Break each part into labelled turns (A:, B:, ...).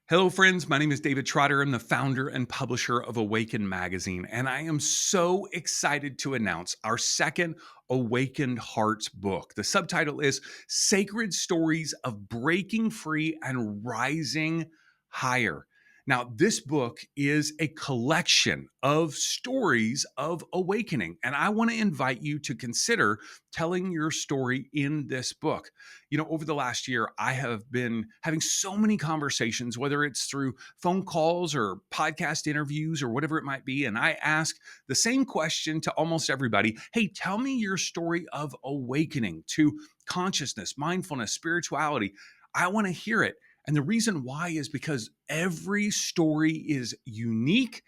A: Hello, friends. My name is David Trotter. I'm the founder and publisher of Awaken Magazine, and I am so excited to announce our second Awakened Hearts book. The subtitle is Sacred Stories of Breaking Free and Rising Higher. Now, this book is a collection of stories of awakening, and I want to invite you to consider telling your story in this book. Over the last year, I have been having so many conversations, whether it's through phone calls or podcast interviews or whatever it might be. And I ask the same question to almost everybody. Hey, tell me your story of awakening to consciousness, mindfulness, spirituality. I want to hear it. And the reason why is because every story is unique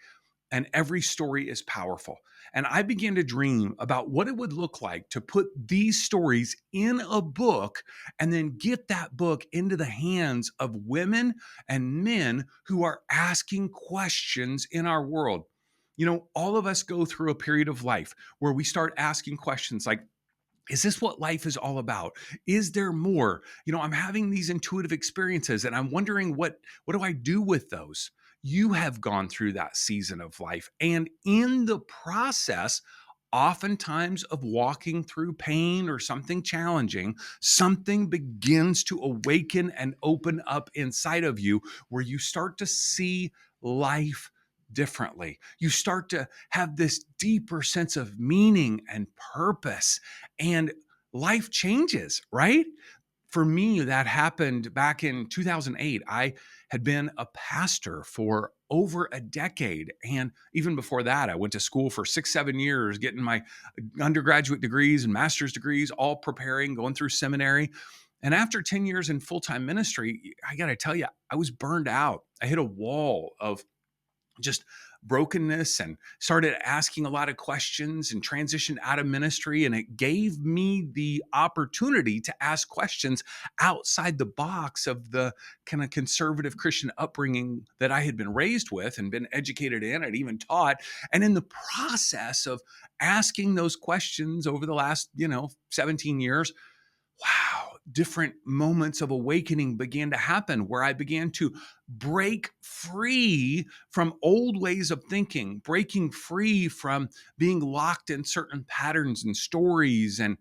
A: and every story is powerful. And I began to dream about what it would look like to put these stories in a book and then get that book into the hands of women and men who are asking questions in our world. All of us go through a period of life where we start asking questions like, is this what life is all about? Is there more? I'm having these intuitive experiences and I'm wondering what do I do with those? You have gone through that season of life. And in the process, oftentimes of walking through pain or something challenging, something begins to awaken and open up inside of you where you start to see life differently. You start to have this deeper sense of meaning and purpose, and life changes, right? For me, that happened back in 2008. I had been a pastor for over a decade. And even before that, I went to school for 6, 7 years, getting my undergraduate degrees and master's degrees, all preparing, going through seminary. And after 10 years in full time ministry, I got to tell you, I was burned out. I hit a wall of just brokenness and started asking a lot of questions and transitioned out of ministry. And it gave me the opportunity to ask questions outside the box of the kind of conservative Christian upbringing that I had been raised with and been educated in and even taught. And in the process of asking those questions over the last, 17 years, wow, different moments of awakening began to happen where I began to break free from old ways of thinking, breaking free from being locked in certain patterns and stories and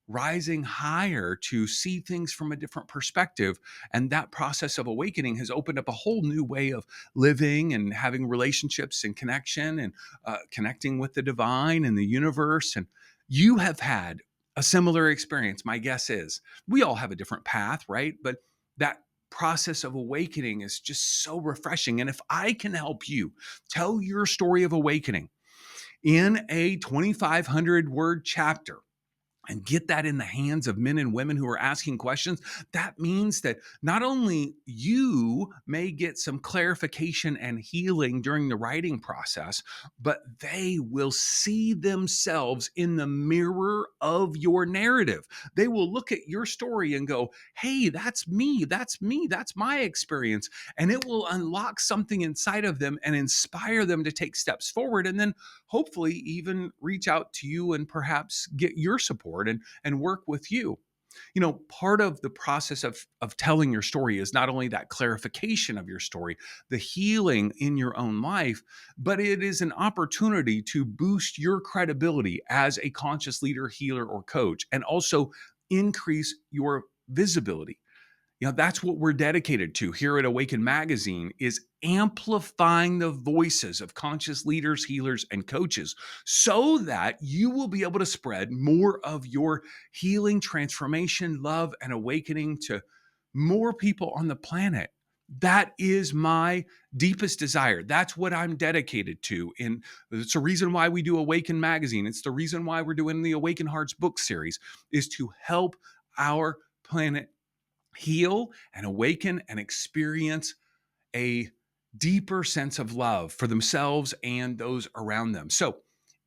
A: rising higher to see things from a different perspective. And that process of awakening has opened up a whole new way of living and having relationships and connection and connecting with the divine and the universe. And you have had a similar experience. My guess is we all have a different path, right? But that process of awakening is just so refreshing. And if I can help you tell your story of awakening in a 2,500 word chapter, and get that in the hands of men and women who are asking questions, that means that not only you may get some clarification and healing during the writing process, but they will see themselves in the mirror of your narrative. They will look at your story and go, hey, that's me, that's my experience. And it will unlock something inside of them and inspire them to take steps forward. And then hopefully even reach out to you and perhaps get your support and work with you. Part of the process of telling your story is not only that clarification of your story, the healing in your own life, but it is an opportunity to boost your credibility as a conscious leader, healer, or coach, and also increase your visibility. That's what we're dedicated to here at Awaken Magazine, is amplifying the voices of conscious leaders, healers, and coaches so that you will be able to spread more of your healing, transformation, love, and awakening to more people on the planet. That is my deepest desire. That's what I'm dedicated to. And it's the reason why we do Awaken Magazine. It's the reason why we're doing the Awaken Hearts book series, is to help our planet heal and awaken and experience a deeper sense of love for themselves and those around them. So,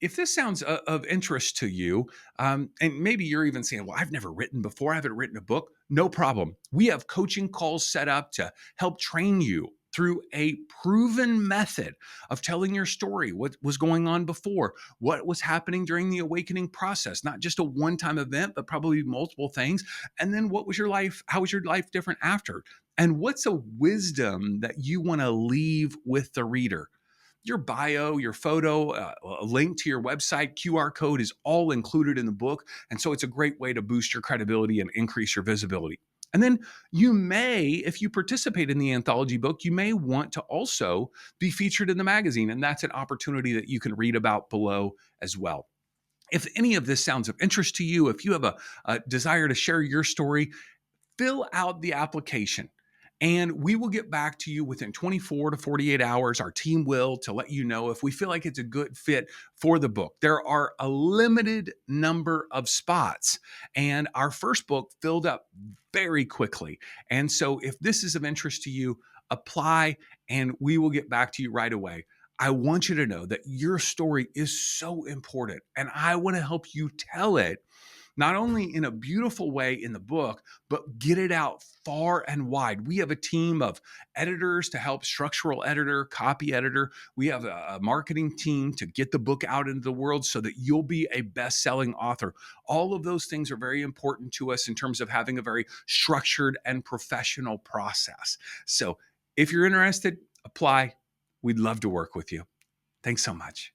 A: if this sounds of interest to you, and maybe you're even saying, well, I've never written before, I haven't written a book, no problem. We have coaching calls set up to help train you through a proven method of telling your story, what was going on before, what was happening during the awakening process, not just a one-time event, but probably multiple things. And then what was your life? How was your life different after? And what's a wisdom that you want to leave with the reader? Your bio, your photo, a link to your website, QR code is all included in the book. And so it's a great way to boost your credibility and increase your visibility. And then you may, if you participate in the anthology book, you may want to also be featured in the magazine. And that's an opportunity that you can read about below as well. If any of this sounds of interest to you, if you have a desire to share your story, fill out the application and we will get back to you within 24 to 48 hours. Our team will, to let you know if we feel like it's a good fit for the book. There are a limited number of spots, and our first book filled up very quickly. And so if this is of interest to you, apply and we will get back to you right away. I want you to know that your story is so important, and I want to help you tell it not only in a beautiful way in the book, but get it out far and wide. We have a team of editors to help, structural editor, copy editor. We have a marketing team to get the book out into the world so that you'll be a best-selling author. All of those things are very important to us in terms of having a very structured and professional process. So if you're interested, apply. We'd love to work with you. Thanks so much.